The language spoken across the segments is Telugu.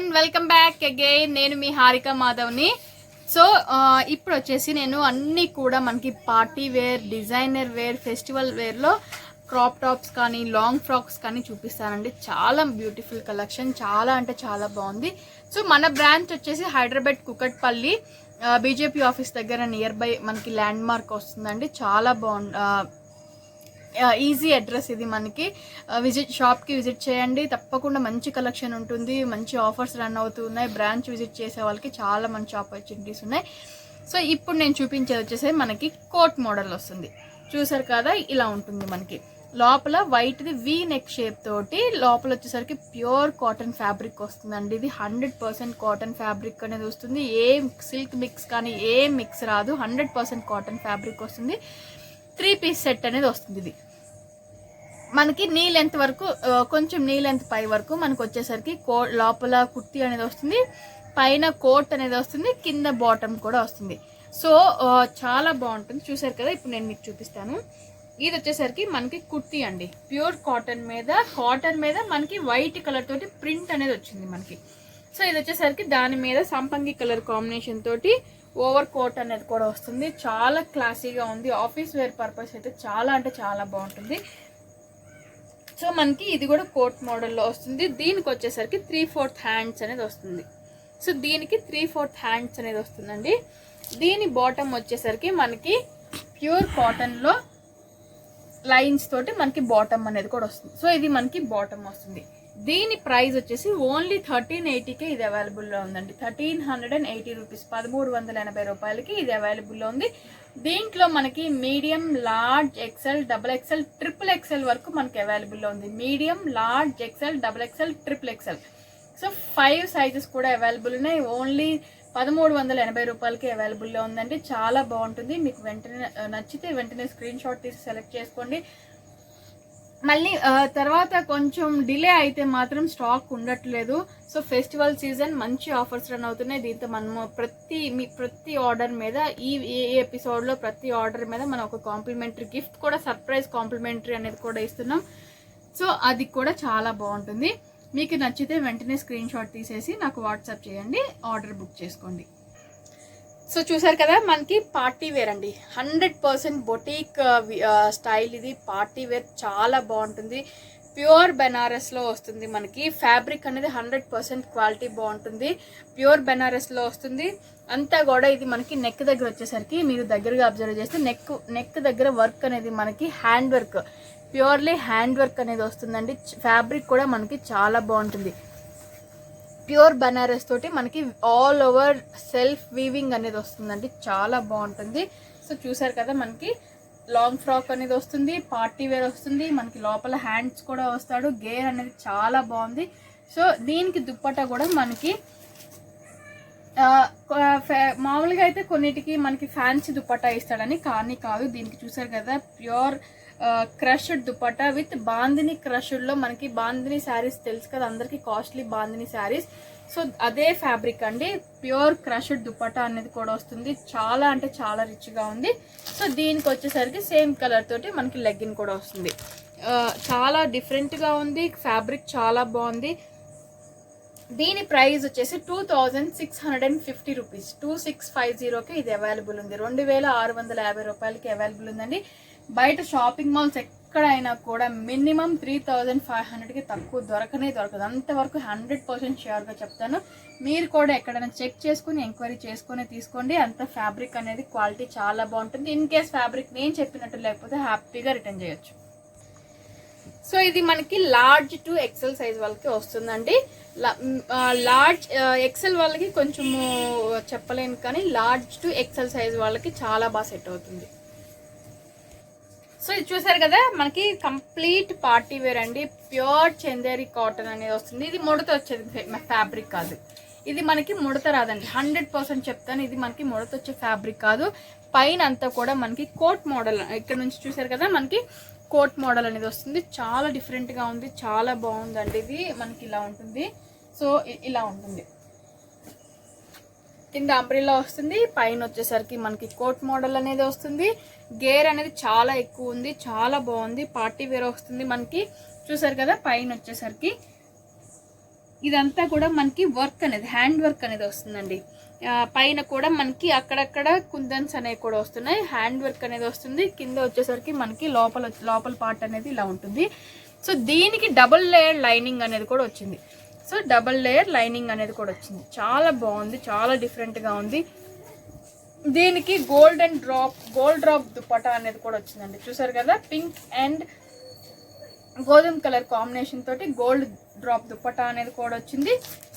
Everyone, welcome back again. నేను మీ హారిక మాధవ్ని. సో ఇప్పుడు వచ్చేసి నేను అన్నీ కూడా మనకి party wear, designer wear, festival వేర్లో క్రాప్ టాప్స్ కానీ లాంగ్ ఫ్రాక్స్ కానీ చూపిస్తానండి. చాలా బ్యూటిఫుల్ కలెక్షన్, చాలా అంటే చాలా బాగుంది. సో మన బ్రాంచ్ వచ్చేసి హైదరాబాద్ కుకట్పల్లి బీజేపీ ఆఫీస్ దగ్గర నియర్ బై మనకి ల్యాండ్ మార్క్ వస్తుందండి. చాలా బాగుంది, ఈజీ అడ్రస్ ఇది. మనకి షాప్కి విజిట్ చేయండి, తప్పకుండా మంచి కలెక్షన్ ఉంటుంది, మంచి ఆఫర్స్ రన్ అవుతున్నాయి. బ్రాంచ్ విజిట్ చేసే వాళ్ళకి చాలా మంచి ఆపర్చునిటీస్ ఉన్నాయి. సో ఇప్పుడు నేను చూపించేది వచ్చేసి మనకి కోట్ మోడల్ వస్తుంది. చూసారు కదా, ఇలా ఉంటుంది. మనకి లోపల వైట్ది వీ నెక్ షేప్ తోటి లోపల వచ్చేసరికి ప్యూర్ కాటన్ ఫ్యాబ్రిక్ వస్తుందండి. ఇది 100% కాటన్ ఫ్యాబ్రిక్ అనేది వస్తుంది. ఏ సిల్క్ మిక్స్ కానీ ఏ మిక్స్ రాదు, 100% కాటన్ ఫ్యాబ్రిక్ వస్తుంది. 3 పీస్ సెట్ అనేది వస్తుంది. ఇది మనకి నీ లెంత్ వరకు, కొంచెం నీ లెంత్ పై వరకు మనకు వచ్చేసరికి లోపల కుర్తీ అనేది వస్తుంది, పైన కోట్ అనేది వస్తుంది, కింద బాటమ్ కూడా వస్తుంది. సో చాలా బాగుంటుంది. చూసారు కదా, ఇప్పుడు నేను మీకు చూపిస్తాను. ఇది వచ్చేసరికి మనకి కుర్తీ అండి, ప్యూర్ కాటన్ మీద మనకి వైట్ కలర్ తోటి ప్రింట్ అనేది వచ్చింది మనకి. సో ఇది వచ్చేసరికి దాని మీద సంపంగి కలర్ కాంబినేషన్ తోటి ఓవర్ కోట్ అనేది కూడా వస్తుంది. చాలా క్లాసీగా ఉంది. ఆఫీస్ వేర్ పర్పస్ అయితే చాలా అంటే చాలా బాగుంటుంది. సో మనకి ఇది కూడా కోట్ మోడల్లో వస్తుంది. దీనికి వచ్చేసరికి 3/4 హ్యాండ్స్ అనేది వస్తుంది. సో దీనికి 3/4 హ్యాండ్స్ అనేది వస్తుందండి. దీని బాటమ్ వచ్చేసరికి మనకి ప్యూర్ కాటన్లో లైన్స్ తోటి మనకి బాటమ్ అనేది కూడా వస్తుంది. సో ఇది మనకి బాటమ్ వస్తుంది. దీని ప్రైస్ వచ్చేసి ఓన్లీ 1380కే ఇది అవైలబుల్లో ఉందండి. 1380 రూపీస్, 1380 రూపాయలకి ఇది అవైలబుల్లో ఉంది. దీంట్లో మనకి medium, large, XL, double XL, triple XL వరకు మనకి అవైలబుల్లో ఉంది. Medium, large, XL, double XL, triple XL. So 5 sizes కూడా అవైలబుల్ ఉన్నాయి. ఓన్లీ 1380 రూపాయలకి అవైలబుల్లో ఉందండి. చాలా బాగుంటుంది. మీకు వెంటనే నచ్చితే వెంటనే స్క్రీన్ షాట్ తీసి సెలెక్ట్ చేసుకోండి. మళ్ళీ తర్వాత కొంచెం డిలే అయితే మాత్రం స్టాక్ ఉండట్లేదు. సో ఫెస్టివల్ సీజన్ మంచి ఆఫర్స్ రన్ అవుతున్నాయి. దీంతో మనము ప్రతి ఆర్డర్ మీద, ఈ ఎపిసోడ్లో ప్రతి ఆర్డర్ మీద మనం ఒక కాంప్లిమెంటరీ గిఫ్ట్ కూడా, సర్ప్రైజ్ కాంప్లిమెంటరీ అనేది కూడా ఇస్తున్నాం. సో అది కూడా చాలా బాగుంటుంది. మీకు నచ్చితే వెంటనే స్క్రీన్ షాట్ తీసేసి నాకు వాట్సాప్ చేయండి, ఆర్డర్ బుక్ చేసుకోండి. సో చూసారు కదా, మనకి పార్టీ వేర్ అండి, 100% బొటీక్ స్టైల్. ఇది పార్టీ వేర్ చాలా బాగుంటుంది. ప్యూర్ బెనారస్లో వస్తుంది. మనకి ఫ్యాబ్రిక్ అనేది 100% క్వాలిటీ బాగుంటుంది. ప్యూర్ బెనారస్లో వస్తుంది. అంతా కూడా ఇది మనకి నెక్ దగ్గర వచ్చేసరికి మీరు దగ్గరగా అబ్జర్వ్ చేస్తే నెక్ దగ్గర వర్క్ అనేది మనకి hand work, purely hand work అనేది వస్తుందండి. ఫ్యాబ్రిక్ కూడా మనకి చాలా బాగుంటుంది. ప్యూర్ బనారస్ తోటి మనకి ఆల్ ఓవర్ సెల్ఫ్ వీవింగ్ అనేది వస్తుందండి. చాలా బాగుంటుంది. సో చూసారు కదా, మనకి లాంగ్ ఫ్రాక్ అనేది వస్తుంది, పార్టీ వేర్ వస్తుంది. మనకి లోపల హ్యాండ్స్ కూడా వస్తాడు. గేర్ అనేది చాలా బాగుంది. సో దీనికి దుప్పట్టా కూడా మనకి మామూలుగా అయితే కొన్నిటికి మనకి ఫ్యాన్సీ దుప్పట్టా ఇస్తాడని, కానీ కాదు. దీనికి చూసారు కదా, pure crushed dupatta with bandhani క్రష్డ్లో. మనకి బాందిని శారీస్ తెలుసు కదా అందరికి, కాస్ట్లీ బాందిని శారీస్. సో అదే ఫ్యాబ్రిక్ అండి, ప్యూర్ క్రష్డ్ దుపట్టా అనేది కూడా వస్తుంది. చాలా అంటే చాలా రిచ్గా ఉంది. సో దీనికి వచ్చేసరికి సేమ్ కలర్ తోటి మనకి లెగ్గిన్ కూడా వస్తుంది. చాలా డిఫరెంట్గా ఉంది. ఫ్యాబ్రిక్ చాలా బాగుంది. దీని ప్రైస్ వచ్చేసి 2650 రూపీస్, 2650కి ఇది అవైలబుల్ ఉంది. 2650 రూపాయలకి అవైలబుల్ ఉందండి. బయట షాపింగ్ మాల్స్ ఎక్కడైనా కూడా మినిమం 3500కి తక్కువ దొరకదు. అంతవరకు 100% ష్యూర్గా చెప్తాను. మీరు కూడా ఎక్కడైనా చెక్ చేసుకుని, ఎంక్వైరీ చేసుకుని తీసుకోండి. అంత ఫ్యాబ్రిక్ అనేది క్వాలిటీ చాలా బాగుంటుంది. ఇన్ కేస్ ఫ్యాబ్రిక్ నేను చెప్పినట్టు లేకపోతే హ్యాపీగా రిటర్న్ చేయొచ్చు. సో ఇది మనకి లార్జ్ టు ఎక్సెల్ సైజ్ వాళ్ళకి వస్తుందండి. లార్జ్ ఎక్సెల్ వాళ్ళకి కొంచెము చెప్పలేను, కానీ లార్జ్ టు ఎక్సెల్ సైజ్ వాళ్ళకి చాలా బాగా సెట్ అవుతుంది. సో ఇది చూసారు కదా, మనకి కంప్లీట్ పార్టీ వేర్ అండి. ప్యూర్ చందేరి కాటన్ అనేది వస్తుంది. ఇది ముడత వచ్చేది ఫ్యాబ్రిక్ కాదు. ఇది మనకి ముడత రాదండి, 100% చెప్తాను. ఇది మనకి ముడత వచ్చే ఫ్యాబ్రిక్ కాదు. పైన అంతా కూడా మనకి కోట్ మోడల్, ఇక్కడ నుంచి చూసారు కదా, మనకి కోట్ మోడల్ అనేది వస్తుంది. చాలా డిఫరెంట్గా ఉంది, చాలా బాగుందండి. ఇది మనకి ఇలా ఉంటుంది. సో ఇలా ఉంటుంది. కింద అంబ్రెల్లా వస్తుంది, పైన వచ్చేసరికి మనకి కోట్ మోడల్ అనేది వస్తుంది. గేర్ అనేది చాలా ఎక్కువ ఉంది, చాలా బాగుంది. పార్టీ వేర్ వస్తుంది మనకి. చూసారు కదా, పైన వచ్చేసరికి ఇదంతా కూడా మనకి వర్క్ అనేది హ్యాండ్ వర్క్ అనేది వస్తుందండి. పైన కూడా మనకి అక్కడక్కడ కుందన్స్ అనేవి కూడా వస్తున్నాయి, హ్యాండ్ వర్క్ అనేది వస్తుంది. కింద వచ్చేసరికి మనకి లోపల పార్ట్ అనేది ఇలా ఉంటుంది. సో దీనికి డబుల్ లేయర్ లైనింగ్ అనేది కూడా వచ్చింది. సో డబుల్ లేయర్ లైనింగ్ అనేది కూడా వచ్చింది. చాలా బాగుంది, చాలా డిఫరెంట్గా ఉంది. దీనికి గోల్డ్ డ్రాప్ దుపట్టా అనేది కూడా వచ్చిందండి. చూసారు కదా, పింక్ అండ్ గోధుమ కలర్ కాంబినేషన్ తోటి గోల్డ్ డ్రాప్ దుపట్టా అనేది కూడా వచ్చింది.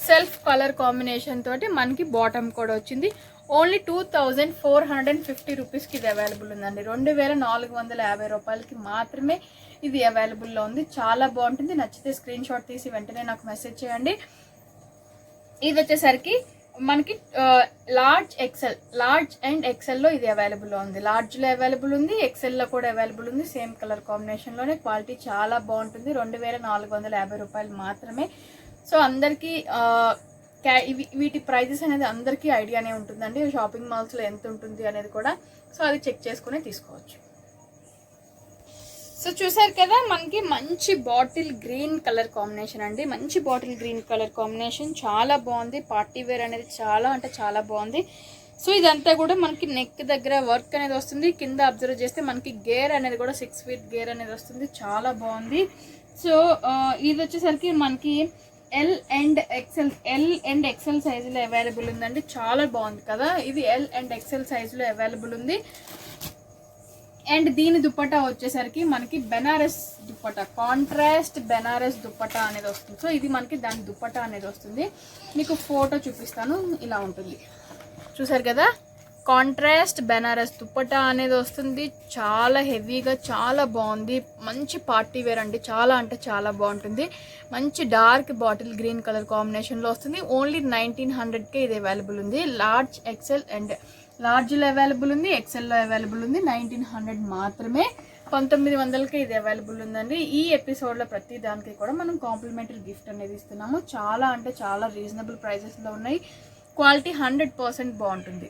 సెల్ఫ్ కలర్ కాంబినేషన్ తోటి మనకి బాటమ్ కూడా వచ్చింది. ఓన్లీ 2450 రూపీస్కి ఇది అవైలబుల్ ఉందండి. 2450 రూపాయలకి మాత్రమే ఇది అవైలబుల్లో ఉంది. చాలా బాగుంటుంది. నచ్చితే స్క్రీన్ షాట్ తీసి వెంటనే నాకు మెసేజ్ చేయండి. ఇది వచ్చేసరికి మనకి లార్జ్ అండ్ ఎక్సెల్లో ఇది అవైలబుల్లో ఉంది. లార్జ్లో అవైలబుల్ ఉంది, ఎక్సెల్లో కూడా అవైలబుల్ ఉంది. Same colour కాంబినేషన్లోనే. క్వాలిటీ చాలా బాగుంటుంది. 2450 రూపాయలు మాత్రమే. సో అందరికీ వీటి ప్రైజెస్ అనేది అందరికీ ఐడియానే ఉంటుందండి. షాపింగ్ మాల్స్లో ఎంత ఉంటుంది అనేది కూడా. సో అది చెక్ చేసుకుని తీసుకోవచ్చు. సో చూసారు కదా, మనకి మంచి బాటిల్ గ్రీన్ కలర్ కాంబినేషన్ అండి. మంచి బాటిల్ గ్రీన్ కలర్ కాంబినేషన్ చాలా బాగుంది. పార్టీ వేర్ అనేది చాలా అంటే చాలా బాగుంది. సో ఇదంతా కూడా మనకి నెక్ దగ్గర వర్క్ అనేది వస్తుంది. కింద అబ్జర్వ్ చేస్తే మనకి గేర్ అనేది కూడా 6 ఫీట్ గేర్ అనేది వస్తుంది. చాలా బాగుంది. సో ఇది వచ్చేసరికి మనకి ఎల్ అండ్ ఎక్సెల్ సైజులో అవైలబుల్ ఉందండి. చాలా బాగుంది కదా. ఇది ఎల్ అండ్ ఎక్సెల్ సైజులో అవైలబుల్ ఉంది. అండ్ దీని దుపట్టా వచ్చేసరికి మనకి బెనారస్ దుపట్టా, కాంట్రాస్ట్ బెనారస్ దుపట్టా అనేది వస్తుంది. సో ఇది మనకి దాని దుపట్టా అనేది వస్తుంది. మీకు ఫోటో చూపిస్తాను. ఇలా ఉంటుంది. చూసారు కదా, కాంట్రాస్ట్ బెనారస్ దుపట్టా అనేది వస్తుంది. చాలా హెవీగా చాలా బాగుంది. మంచి పార్టీ వేర్ అండి. చాలా అంటే చాలా బాగుంటుంది. మంచి డార్క్ బాటిల్ గ్రీన్ కలర్ కాంబినేషన్లో వస్తుంది. ఓన్లీ 1900కే ఇది అవైలబుల్ ఉంది. లార్జ్, ఎక్సెల్ అండ్ లార్జ్లో అవైలబుల్ ఉంది, ఎక్సెల్లో అవైలబుల్ ఉంది. 1900 మాత్రమే. 1900కే ఇది అవైలబుల్ ఉందండి. ఈ ఎపిసోడ్లో ప్రతి దానికి కూడా మనం కాంప్లిమెంటరీ గిఫ్ట్ అనేది ఇస్తున్నాము. చాలా అంటే చాలా రీజనబుల్ ప్రైజెస్లో ఉన్నాయి. క్వాలిటీ 100% బాగుంటుంది.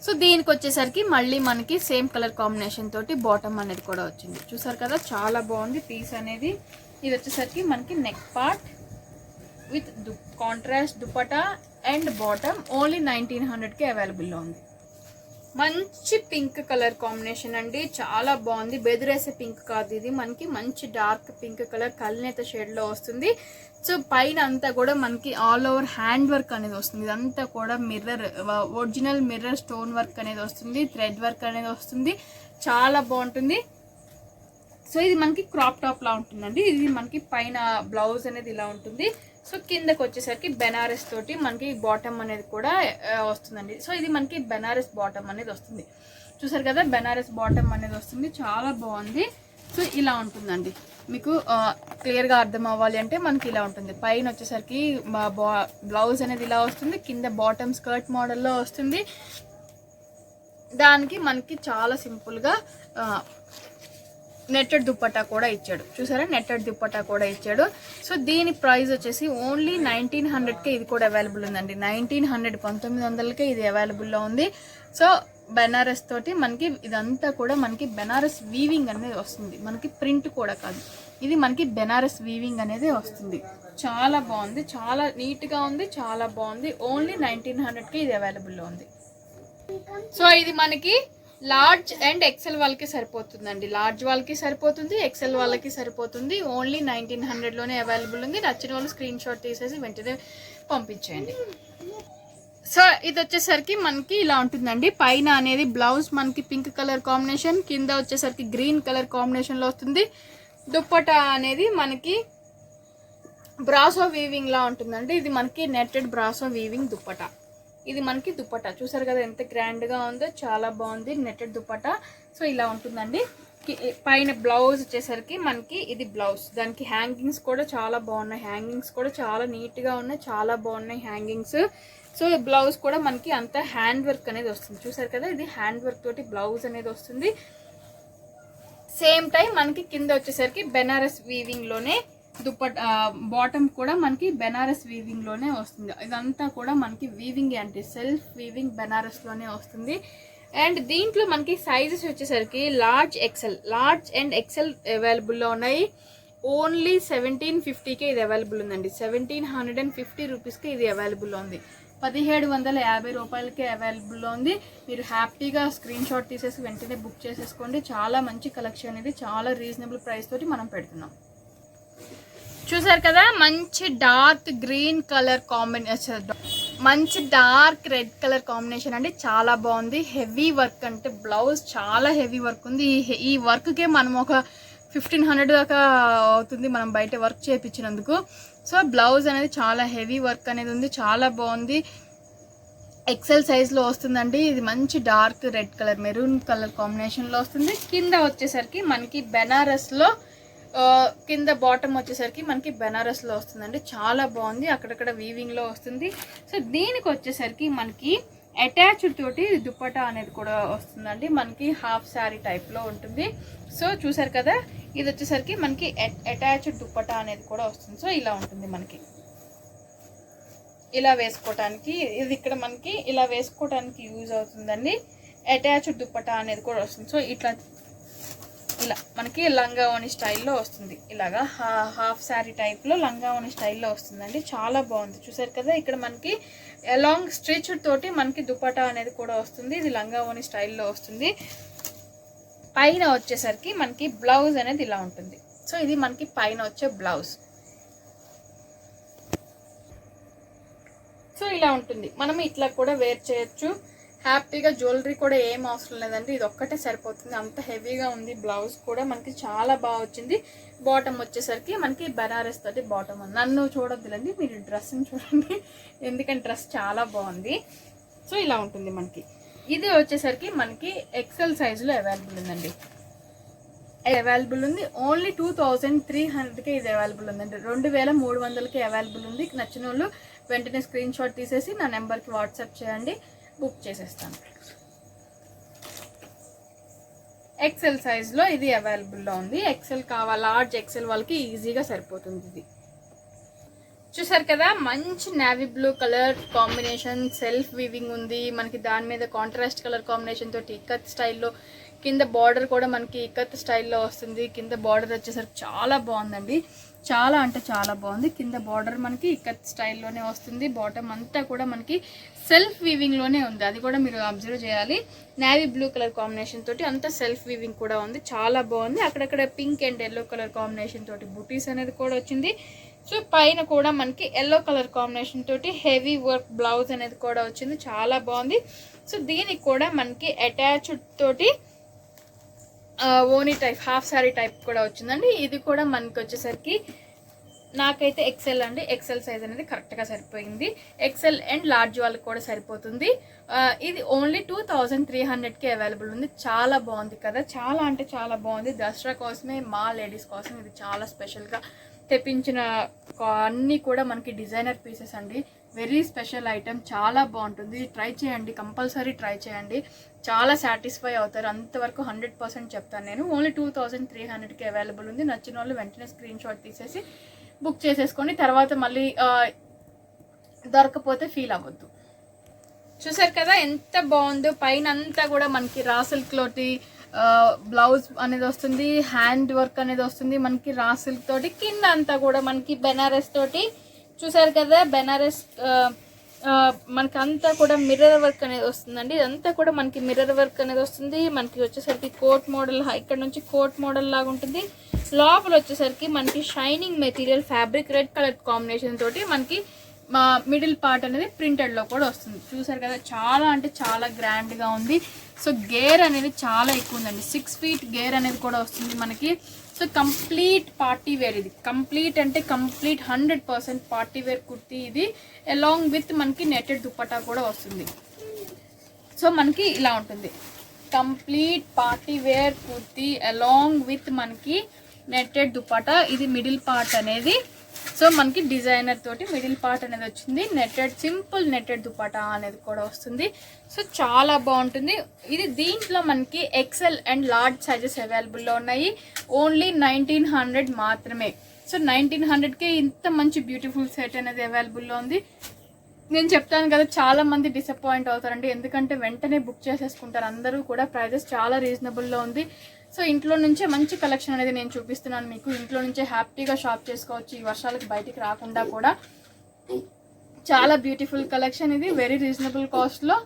సో దీనికి వచ్చేసరికి మళ్ళీ మనకి సేమ్ కలర్ కాంబినేషన్ తోటి బాటమ్ అనేది కూడా వచ్చింది. చూసారు కదా, చాలా బాగుంది పీస్ అనేది. ఇది వచ్చేసరికి మనకి neck part with contrast dupatta and bottom. Only 1900కే అవైలబుల్లో ఉంది. మంచి పింక్ కలర్ కాంబినేషన్ అండి. చాలా బాగుంది. బెదిరేసే పింక్ కాదు ఇది. మనకి మంచి డార్క్ పింక్ కలర్ కల్నేత షేడ్లో వస్తుంది. సో పైన అంతా కూడా మనకి ఆల్ ఓవర్ హ్యాండ్ వర్క్ అనేది వస్తుంది. ఇదంతా కూడా ఒరిజినల్ మిర్రర్ స్టోన్ వర్క్ అనేది వస్తుంది. థ్రెడ్ వర్క్ అనేది వస్తుంది. చాలా బాగుంటుంది. సో ఇది మనకి క్రాప్ టాప్ లా ఉంటుందండి. ఇది మనకి పైన బ్లౌజ్ అనేది ఇలా ఉంటుంది. సో కిందకి వచ్చేసరికి బెనారస్ తోటి మనకి బాటమ్ అనేది కూడా వస్తుందండి. సో ఇది మనకి బెనారస్ బాటమ్ అనేది వస్తుంది. చూసారు కదా, బెనారస్ బాటమ్ అనేది వస్తుంది. చాలా బాగుంది. సో ఇలా ఉంటుందండి. మీకు క్లియర్గా అర్థం అవ్వాలి అంటే మనకి ఇలా ఉంటుంది. పైన వచ్చేసరికి బ్లౌజ్ అనేది ఇలా వస్తుంది. కింద బాటమ్ స్కర్ట్ మోడల్లో వస్తుంది. దానికి మనకి చాలా సింపుల్గా నెట్టెడ్ దుపట్టా కూడా ఇచ్చాడు. చూసారా, నెట్టెడ్ దుపట్టా కూడా ఇచ్చాడు. సో దీని ప్రైస్ వచ్చేసి ఓన్లీ 1900కే ఇది కూడా అవైలబుల్ ఉందండి. 1900కే ఇది అవైలబుల్లో ఉంది. సో బెనారస్ తోటి మనకి ఇదంతా కూడా మనకి బెనారస్ వీవింగ్ అనేది వస్తుంది. మనకి ప్రింట్ కూడా కాదు, ఇది మనకి బెనారస్ వీవింగ్ అనేది వస్తుంది. చాలా బాగుంది, చాలా నీట్గా ఉంది, చాలా బాగుంది. ఓన్లీ 1900కే ఇది అవైలబుల్లో ఉంది. సో ఇది మనకి లార్జ్ అండ్ ఎక్సెల్ వాళ్ళకి సరిపోతుందండి. లార్జ్ వాళ్ళకి సరిపోతుంది, ఎక్సెల్ వాళ్ళకి సరిపోతుంది. ఓన్లీ 1900లోనే అవైలబుల్ ఉంది. నచ్చిన వాళ్ళు స్క్రీన్ షాట్ తీసేసి వెంటనే పంపించేయండి. సో ఇది వచ్చేసరికి మనకి ఇలా ఉంటుందండి. పైన అనేది బ్లౌజ్ మనకి పింక్ కలర్ కాంబినేషన్, కింద వచ్చేసరికి గ్రీన్ కలర్ కాంబినేషన్లో వస్తుంది. దుప్పటా అనేది మనకి బ్రాసో వీవింగ్ లా ఉంటుందండి. ఇది మనకి నెట్టెడ్ బ్రాసో వీవింగ్ దుప్పటా. ఇది మనకి దుపట్టా. చూసారు కదా ఎంత గ్రాండ్గా ఉందో, చాలా బాగుంది నెట్టెడ్ దుపట్టా. సో ఇలా ఉంటుందండి. పైన బ్లౌజ్ వచ్చేసరికి మనకి ఇది బ్లౌజ్. దానికి హ్యాంగింగ్స్ కూడా చాలా బాగున్నాయి. హ్యాంగింగ్స్ కూడా చాలా నీట్గా ఉన్నాయి, చాలా బాగున్నాయి హ్యాంగింగ్స్. సో బ్లౌజ్ కూడా మనకి అంతా హ్యాండ్ వర్క్ అనేది వస్తుంది. చూసారు కదా, ఇది హ్యాండ్ వర్క్ తోటి బ్లౌజ్ అనేది వస్తుంది. సేమ్ టైం మనకి కింద వచ్చేసరికి బెనారస్ వీవింగ్లోనే దుపట్టా, బాటమ్ కూడా మనకి బెనారస్ వీవింగ్లోనే వస్తుంది. ఇదంతా కూడా మనకి వీవింగ్ అంటే సెల్ఫ్ వీవింగ్ బెనారస్లోనే వస్తుంది. అండ్ దీంట్లో మనకి సైజెస్ వచ్చేసరికి లార్జ్ అండ్ ఎక్సెల్ అవైలబుల్లో ఉన్నాయి. ఓన్లీ 1750కే ఇది అవైలబుల్ ఉందండి. 1750 రూపీస్కి ఇది అవైలబుల్ ఉంది. 1750 రూపాయలకే అవైలబుల్లో ఉంది. మీరు హ్యాపీగా స్క్రీన్ షాట్ తీసేసి వెంటనే బుక్ చేసేసుకోండి. చాలా మంచి కలెక్షన్ ఇది, చాలా రీజనబుల్ ప్రైస్ తోటి మనం పెడుతున్నాం. చూసారు కదా, మంచి డార్క్ గ్రీన్ కలర్ కాంబినేషన్, మంచి డార్క్ రెడ్ కలర్ కాంబినేషన్ అండి. చాలా బాగుంది. హెవీ వర్క్, అంటే బ్లౌజ్ చాలా హెవీ వర్క్ ఉంది. ఈ వర్క్కే మనం ఒక 1500 దాకా అవుతుంది మనం బయట వర్క్ చేయించినందుకు. సో బ్లౌజ్ అనేది చాలా హెవీ వర్క్ అనేది ఉంది, చాలా బాగుంది. ఎక్సెల్ సైజ్లో వస్తుందండి. ఇది మంచి dark red colour maroon colour కాంబినేషన్లో వస్తుంది. కింద వచ్చేసరికి మనకి బెనారస్లో, కింద బాటమ్ వచ్చేసరికి మనకి బెనారస్లో వస్తుందండి. చాలా బాగుంది, అక్కడక్కడ వీవింగ్లో వస్తుంది. సో దీనికి వచ్చేసరికి మనకి అటాచ్డ్ తోటి దుపట్టా అనేది కూడా వస్తుందండి. మనకి హాఫ్ శారీ టైప్లో ఉంటుంది. సో చూసారు కదా, ఇది వచ్చేసరికి మనకి అటాచ్డ్ దుపట్టా అనేది కూడా వస్తుంది. సో ఇలా ఉంటుంది మనకి, ఇలా వేసుకోవటానికి, ఇది ఇక్కడ మనకి ఇలా వేసుకోవటానికి యూజ్ అవుతుందండి. అటాచ్డ్ దుపట్టా అనేది కూడా వస్తుంది. సో ఇలా మనకి లంగావోని స్టైల్లో వస్తుంది. ఇలాగా హాఫ్ శారీ టైప్లో లంగావోని స్టైల్లో వస్తుందండి. చాలా బాగుంది. చూసారు కదా, ఇక్కడ మనకి అలాంగ్ స్ట్రిచ్ తోటి మనకి దుపట్టా అనేది కూడా వస్తుంది. ఇది లంగావోని స్టైల్లో వస్తుంది. పైన వచ్చేసరికి మనకి బ్లౌజ్ అనేది ఇలా ఉంటుంది. సో ఇది మనకి పైన వచ్చే బ్లౌజ్. సో ఇలా ఉంటుంది. మనం ఇట్లా కూడా వేర్ చేయొచ్చు హ్యాపీగా. జ్యువెలరీ కూడా ఏం అవసరం లేదండి, ఇది ఒక్కటే సరిపోతుంది. అంత హెవీగా ఉంది. బ్లౌజ్ కూడా మనకి చాలా బాగా వచ్చింది. బాటమ్ వచ్చేసరికి మనకి బనారస్ తోటి బాటమ్. నన్ను చూడొద్దులండి, మీరు డ్రెస్ని చూడండి, ఎందుకంటే డ్రెస్ చాలా బాగుంది. సో ఇలా ఉంటుంది మనకి. ఇది వచ్చేసరికి మనకి ఎక్సెల్ సైజులో అవైలబుల్ ఉందండి. అవైలబుల్ ఉంది. ఓన్లీ 2300కే ఇది అవైలబుల్ ఉందండి. 2300కి అవైలబుల్ ఉంది. నచ్చిన వాళ్ళు వెంటనే స్క్రీన్ షాట్ తీసేసి నా నెంబర్కి వాట్సాప్ చేయండి, బుక్ చేసేస్తాను. ఎక్సెల్ సైజ్లో ఇది అవైలబుల్లో ఉంది. ఎక్సెల్ కావాలి, లార్జ్ ఎక్సెల్ వాళ్ళకి ఈజీగా సరిపోతుంది. ఇది చూసారు కదా, మంచి navy blue colour combination, self weaving ఉంది మనకి. దాని మీద కాంట్రాస్ట్ కలర్ కాంబినేషన్ తోటి ఇక్కత్ స్టైల్లో, కింద బార్డర్ కూడా మనకి ఇక్కత్ స్టైల్లో వస్తుంది. కింద బార్డర్ వచ్చేసరికి చాలా బాగుందండి, చాలా అంటే చాలా బాగుంది. కింద బార్డర్ మనకి ఇక్కత్ స్టైల్లోనే వస్తుంది. బాటమ్ అంతా కూడా మనకి సెల్ఫ్ వీవింగ్లోనే ఉంది, అది కూడా మీరు అబ్జర్వ్ చేయాలి. నేవీ బ్లూ కలర్ కాంబినేషన్ తోటి అంతా సెల్ఫ్ వీవింగ్ కూడా ఉంది, చాలా బాగుంది. అక్కడక్కడ pink and yellow colour combination తోటి బుటీస్ అనేది కూడా వచ్చింది. సో పైన కూడా మనకి ఎల్లో కలర్ కాంబినేషన్ తోటి హెవీ వర్క్ బ్లౌజ్ అనేది కూడా వచ్చింది, చాలా బాగుంది. సో దీనికి కూడా మనకి అటాచ్డ్ తోటి ఓనీ టైప్ హాఫ్ శారీ టైప్ కూడా వచ్చిందండి. ఇది కూడా మనకి వచ్చేసరికి నాకైతే ఎక్సెల్ అండి, ఎక్సెల్ సైజ్ అనేది కరెక్ట్గా సరిపోయింది. ఎక్సెల్ అండ్ లార్జ్ వాళ్ళకి కూడా సరిపోతుంది. ఇది ఓన్లీ 2300కి అవైలబుల్ ఉంది. చాలా బాగుంది కదా, చాలా అంటే చాలా బాగుంది. దసరా కోసమే, మా లేడీస్ కోసం ఇది చాలా స్పెషల్గా తెప్పించిన అన్నీ కూడా మనకి డిజైనర్ పీసెస్ అండి. వెరీ స్పెషల్ ఐటమ్, చాలా బాగుంటుంది. ట్రై చేయండి, కంపల్సరీ ట్రై చేయండి, చాలా సాటిస్ఫై అవుతారు. అంతవరకు 100% చెప్తాను నేను. ఓన్లీ 2300కి అవైలబుల్ ఉంది. నచ్చిన వాళ్ళు వెంటనే స్క్రీన్ షాట్ తీసేసి బుక్ చేసేసుకొని తర్వాత మళ్ళీ దొరకపోతే ఫీల్ అవ్వద్దు. చూసారు కదా ఎంత బాగుందో. పైన అంతా కూడా మనకి రా సిల్క్ తోటి బ్లౌజ్ అనేది వస్తుంది, హ్యాండ్ వర్క్ అనేది వస్తుంది మనకి రా సిల్క్ తోటి. కింద అంతా కూడా మనకి బెనారస్ తోటి, చూసారు కదా బెనారస్ మనకి అంతా కూడా మిర్రర్ వర్క్ అనేది వస్తుందండి. ఇదంతా కూడా మనకి మిర్రర్ వర్క్ అనేది వస్తుంది. మనకి వచ్చేసరికి కోట్ మోడల్, ఇక్కడ నుంచి కోట్ మోడల్ లాగా ఉంటుంది. లోపల వచ్చేసరికి మనకి shining material fabric red colour combination తోటి మనకి మిడిల్ పార్ట్ అనేది ప్రింటెడ్లో కూడా వస్తుంది. చూసారు కదా, చాలా అంటే చాలా గ్రాండ్గా ఉంది. సో గేర్ అనేది చాలా ఎక్కువ ఉందండి, 6 feet గేర్ అనేది కూడా వస్తుంది మనకి. సో కంప్లీట్ పార్టీ వేర్ ఇది, కంప్లీట్ అంటే కంప్లీట్ 100% పార్టీ వేర్ కుర్తీ ఇది. అలాంగ్ విత్ మనకి నెట్టెడ్ దుపట్టా కూడా వస్తుంది. సో మనకి ఇలా ఉంటుంది complete party wear kurti along with మనకి నెట్టెడ్ దుపట్టా. ఇది మిడిల్ పార్ట్ అనేది, సో మనకి డిజైనర్ తోటి మిడిల్ పార్ట్ అనేది వచ్చింది. నెట్టెడ్ సింపుల్ నెట్టెడ్ దుపట్టా అనేది కూడా వస్తుంది. సో చాలా బాగుంటుంది ఇది. దీంట్లో మనకి ఎక్సెల్ అండ్ లార్జ్ సైజెస్ అవైలబుల్లో ఉన్నాయి. ఓన్లీ 1900 మాత్రమే. సో 1900కే ఇంత మంచి బ్యూటిఫుల్ సెట్ అనేది అవైలబుల్లో ఉంది. నేను చెప్తాను కదా, చాలా మంది డిసప్పాయింట్ అవుతారండి, ఎందుకంటే వెంటనే బుక్ చేసేసుకుంటారు అందరూ కూడా. ప్రైజెస్ చాలా రీజనబుల్లో ఉంది. సో ఇంట్లో నుంచే మంచి కలెక్షన్ అనేది నేను చూపిస్తున్నాను మీకు. ఇంట్లో నుంచే హ్యాపీగా షాప్ చేసుకోవచ్చు, ఈ వర్షాలకు బయటికి రాకుండా కూడా. చాలా బ్యూటిఫుల్ కలెక్షన్ ఇది, వెరీ రీజనబుల్ కాస్ట్లో.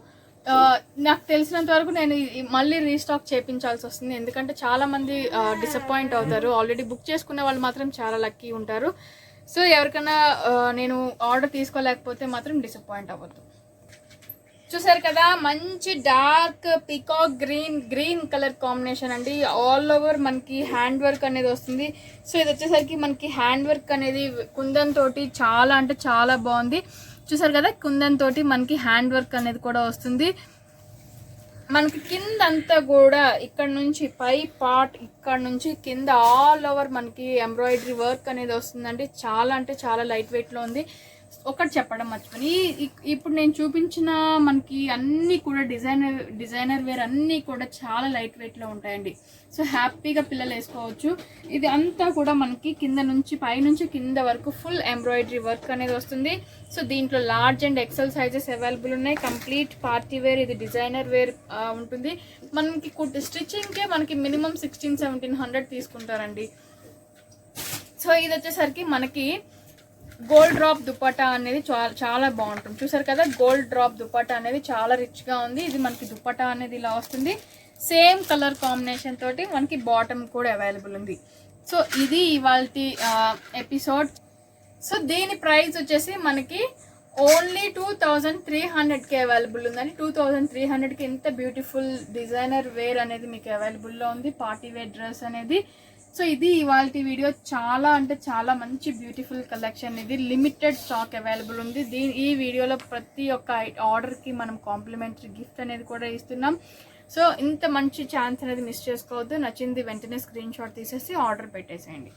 నాకు తెలిసినంత వరకు నేను మళ్ళీ రీస్టాక్ చేయించాల్సి వస్తుంది, ఎందుకంటే చాలా మంది డిసప్పాయింట్ అవుతారు. ఆల్రెడీ బుక్ చేసుకునే వాళ్ళు మాత్రం చాలా లక్కీ ఉంటారు. సో ఎవరికైనా నేను ఆర్డర్ తీసుకోలేకపోతే మాత్రం డిసప్పాయింట్ అవ్వద్దు. చూసారు కదా, మంచి dark peacock green colour combination అండి. ఆల్ ఓవర్ మనకి హ్యాండ్ వర్క్ అనేది వస్తుంది. సో ఇది వచ్చేసరికి మనకి హ్యాండ్ వర్క్ అనేది కుందన్ తోటి చాలా అంటే చాలా బాగుంది. చూసారు కదా, కుందన్ తోటి మనకి హ్యాండ్ వర్క్ అనేది కూడా వస్తుంది. మనకి కింద అంతా కూడా ఇక్కడ నుంచి పై పార్ట్ ఇక్కడ నుంచి కింద ఆల్ ఓవర్ మనకి ఎంబ్రాయిడరీ వర్క్ అనేది వస్తుందండి. చాలా అంటే చాలా లైట్ వెయిట్లో ఉంది. ఒకటి చెప్పడం మర్చిపోయి, ఇప్పుడు నేను చూపించిన మనకి అన్నీ కూడా డిజైనర్ వేర్ అన్నీ కూడా చాలా లైట్ వెయిట్లో ఉంటాయండి. సో హ్యాపీగా పిల్లలు వేసుకోవచ్చు. ఇది అంతా కూడా మనకి కింద నుంచి పై నుంచి కింద వరకు ఫుల్ ఎంబ్రాయిడరీ వర్క్ అనేది వస్తుంది. సో దీంట్లో large and XL sizes available ఉన్నాయి. కంప్లీట్ పార్టీ వేర్, ఇది డిజైనర్ వేర్ ఉంటుంది. మనకి స్టిచ్చింగ్కే మనకి మినిమం 1600-1700 తీసుకుంటారండి. సో ఇది వచ్చేసరికి మనకి గోల్డ్ డ్రాప్ దుపట్టా అనేది చాలా బాగుంటుంది. చూసారు కదా, గోల్డ్ డ్రాప్ దుపట్టా అనేది చాలా రిచ్గా ఉంది. ఇది మనకి దుపట్టా అనేది ఇలా వస్తుంది. సేమ్ కలర్ కాంబినేషన్ తోటి మనకి బాటమ్ కూడా అవైలబుల్ ఉంది. సో ఇది ఇవాళ ఎపిసోడ్. సో దీని ప్రైస్ వచ్చేసి మనకి ఓన్లీ 2300కి అవైలబుల్ ఉందండి. 2300కి ఇంత బ్యూటిఫుల్ డిజైనర్ వేర్ అనేది మీకు అవైలబుల్లో ఉంది, పార్టీ వేర్ డ్రెస్ అనేది. సో ఇది ఇవాళ వీడియో. చాలా అంటే చాలా మంచి బ్యూటిఫుల్ కలెక్షన్. ఇది లిమిటెడ్ స్టాక్ అవైలబుల్ ఉంది. ఈ వీడియోలో ప్రతి ఒక్క ఆర్డర్కి మనం కాంప్లిమెంటరీ గిఫ్ట్ అనేది కూడా ఇస్తున్నాం. సో ఇంత మంచి ఛాన్స్ అనేది మిస్ చేసుకోవద్దు. నచ్చింది వెంటనే స్క్రీన్ షాట్ తీసేసి ఆర్డర్ పెట్టేసేయండి.